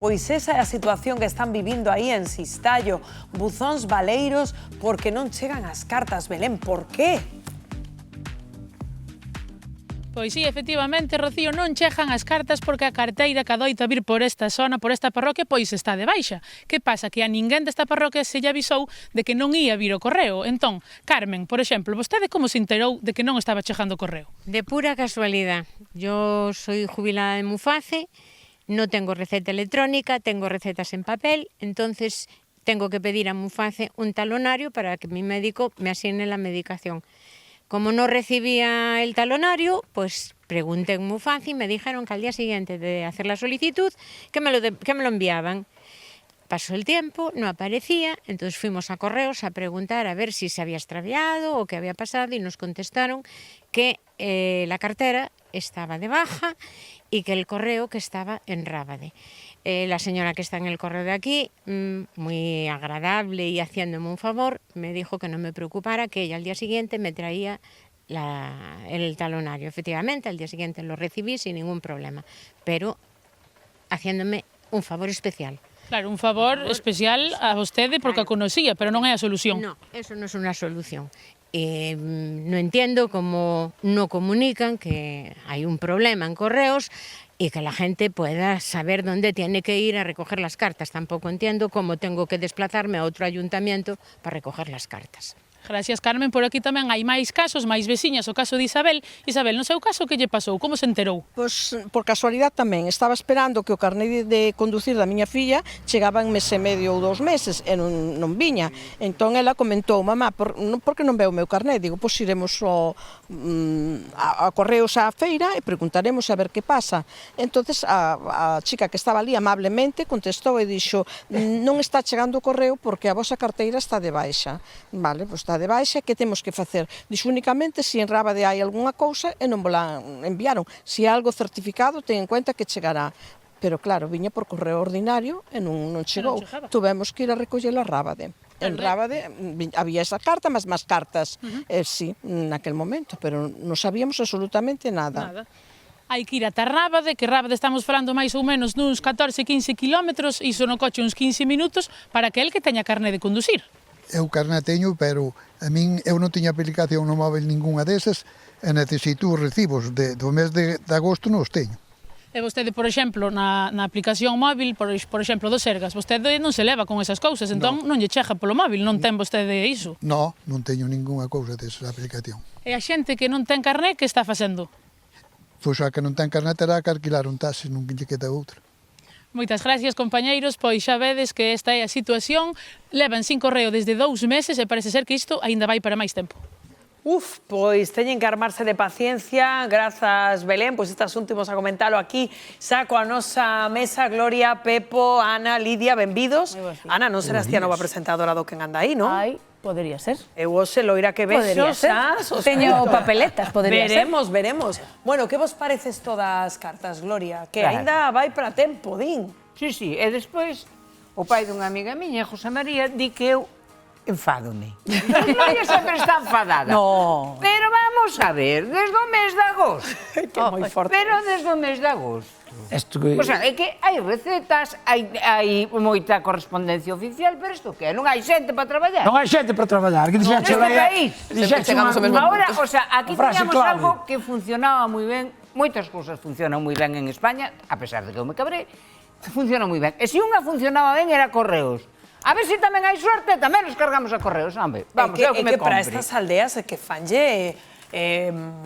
Pois esa é a situación que están vivindo aí en Sistallo. Buzóns baleiros porque non chegan as cartas, Belén. Por qué? Pois sí, efectivamente, Rocío, non chegan as cartas porque a carteira que adoita vir por esta zona, por esta parroquia, pois está de baixa. Que pasa? Que a ninguén desta parroquia se lle avisou de que non ia vir o correo. Entón, Carmen, por exemplo, vostede como se enterou de que non estaba chegando o correo? De pura casualidad. Yo soy jubilada de Muface, no tengo receta electrónica, tengo recetas en papel, entonces tengo que pedir a Muface un talonario para que mi médico me asigne la medicación. Como no recibía el talonario, pues pregunté en Muface y me dijeron que al día siguiente de hacer la solicitud que me lo enviaban. Pasó el tiempo, no aparecía, entonces fuimos a correos a preguntar a ver si se había extraviado o qué había pasado y nos contestaron que la cartera estaba de baja y que el correo que estaba en Rábade. La señora que está en el correo de aquí, muy agradable y haciéndome un favor, me dijo que no me preocupara, que ella al día siguiente me traía el talonario. Efectivamente, al día siguiente lo recibí sin ningún problema, pero haciéndome un favor especial. Claro, un favor especial a vostede porque a conocía, pero non é a solución. No, eso no es una solución. No entiendo cómo no comunican que hay un problema en correos y que la gente pueda saber dónde tiene que ir a recoger las cartas. Tampoco entiendo cómo tengo que desplazarme a otro ayuntamiento para recoger las cartas. Gracias, Carmen. Por aquí tamén hai máis casos, máis veciñas. O caso de Isabel. Isabel, no seu caso, que lle pasou? Como se enterou? Pois, por casualidade tamén. Estaba esperando que o carné de conducir da miña filla chegaba en mes e medio ou 2 meses e non viña. Entón, ela comentou, mamá, por que non veo o meu carné? Digo, pois iremos a correos á feira e preguntaremos a ver que pasa. Entonces, a chica que estaba ali amablemente contestou e dixo, non está chegando o correo porque a vosa carteira está de baixa. Vale, pois está de baixa, que temos que facer? Dixo únicamente se en Rábade hai algunha cousa e non vola enviaron. Se hai algo certificado, ten en cuenta que chegará. Pero claro, viña por correo ordinario e non chegou. Tuvemos que ir a recollelo a Rábade. En Rábade había esa carta, mas máis cartas, sí, naquel momento, pero non sabíamos absolutamente nada. Hai que ir ata Rábade, que Rábade estamos falando máis ou menos nuns 14-15 kilómetros, iso no coche uns 15 minutos, para que el que teña carné de conducir. Eu carné teño, pero a min eu non tiña aplicación no móvil ningunha desas e necesito os recibos do mes de agosto non os teño. E vostede, por exemplo, na aplicación móvil, por exemplo, do Sergas, vostede non se leva con esas cousas, entón non lle chega polo móvil, non ten vostede iso? Non teño ningunha cousa desa aplicación. E a xente que non ten carné, que está facendo? Pois a que non ten carné terá que alquilar un taxi, non lle queda outra. Moitas gracias, compañeiros, pois xa vedes que esta é a situación. Levan sin correo desde 2 meses e parece ser que isto aínda vai para máis tempo. Pois teñen que armarse de paciencia. Grazas, Belén. Pois estas últimos a comentalo aquí. Saco a nosa mesa, Gloria, Pepo, Ana, Lidia, benvidos. Ana, non serás ti a nova presentadora do Quen Anda Aí, non? Ai, podería ser. Eu hoxe loira que vexo, xa. Teño papeletas, podería ser. Veremos. Bueno, que vos parece isto das cartas, Gloria? Que aínda vai para tempo, din. Sí, e despois o pai dunha amiga miña, José María, di que eu enfádome. Gloria sempre está enfadada. No. Pero vamos a ver, desde o mes de agosto. Que moi forte. Pero desde o mes de agosto. O sea, é que hai recetas, hai moita correspondencia oficial, pero isto que non hai xente para traballar. Non hai xente para traballar. Neste país. Ahora, o sea, aquí teníamos algo que funcionaba moi ben, moitas cousas funcionan moi ben en España, a pesar de que eu me cabré, funciona moi ben. E se unha funcionaba ben era Correos. A ver se tamén hai sorte, tamén nos cargamos a Correos, hombre. Vamos, é o que me compre. Para estas aldeas é que fanlle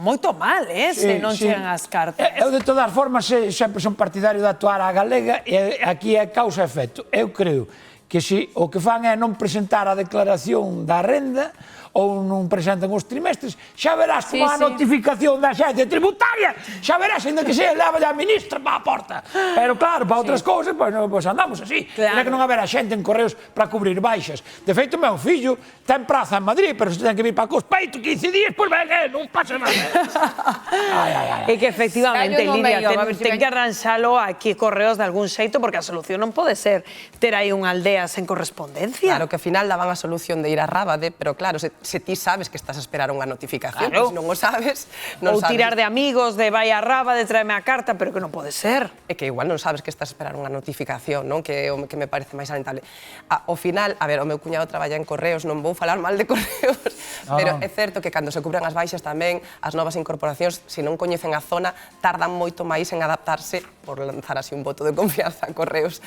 moito mal, se non chegan as cartas. Eu, de todas formas, sempre son partidario de actuar á galega e aquí é causa e efecto. Eu creo que se o que fan é non presentar a declaración da renda ou non presentan os trimestres, xa verás como a notificación da xente tributaria, xa verás, ainda que se leva a ministra para a porta. Pero claro, para outras cousas, pois andamos así. Claro que non haberá xente en Correos para cubrir baixas. De feito, meu fillo ten praza en Madrid, pero se ten que vir para Cospeito 15 días, pois ben, non pasa nada. E que efectivamente, Lidia, ten que arranxalo aquí Correos de algún xeito, porque a solución non pode ser ter aí unha aldea leas en correspondencia. Claro, que ao final daban a solución de ir a Rábade, pero claro, se ti sabes que estás a esperar unha notificación, Claro. se non o sabes, non Ou sabes. tirar de amigos, de vai a Rábade, tráeme a carta, pero que non pode ser. É que igual non sabes que estás a esperar unha notificación, non? Que é o que me parece máis lamentable. Ao final, a ver, o meu cuñado traballa en Correos, non vou falar mal de Correos, pero é certo que cando se cubren as baixas tamén, as novas incorporacións, se non coñecen a zona, tardan moito máis en adaptarse, por lanzar así un voto de confianza a Correos,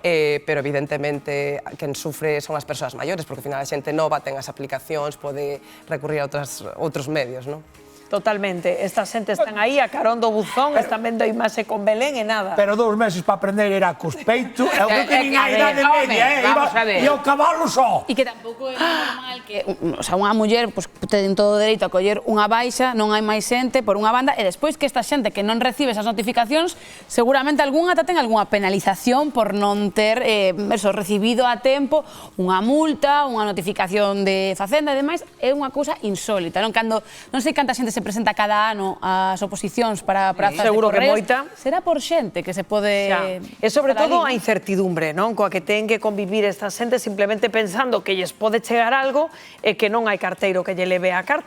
pero evidentemente quen sufre son as persoas maiores, porque ao final a xente nova ten as aplicacións, pode recurrir a outros medios, non? Totalmente. Esta xente están aí a carón do buzón, están vendo a imaxe con Belén e nada. Pero 2 meses para aprender era cos peitos, é o que nin a idade media, vamos a ver. E o cabalo só. E que tampouco é normal que, o sea, unha muller pues, ten todo o dereito a coller unha baixa, non hai máis xente por unha banda, e despois que esta xente que non recibe esas notificacións, seguramente algunha ten algunha penalización por non ter recibido a tempo unha multa, unha notificación de Facenda e demais, é unha cousa insólita, non? Cando non sei canta xente se presenta cada ano ás oposicións para prazas seguro de que Correos, moita. será por xente que se pode... E sobre estar todo a ali, incertidumbre, non? Coa que ten que convivir esta xente simplemente pensando que lles pode chegar algo e que non hai carteiro que lle leve a carta.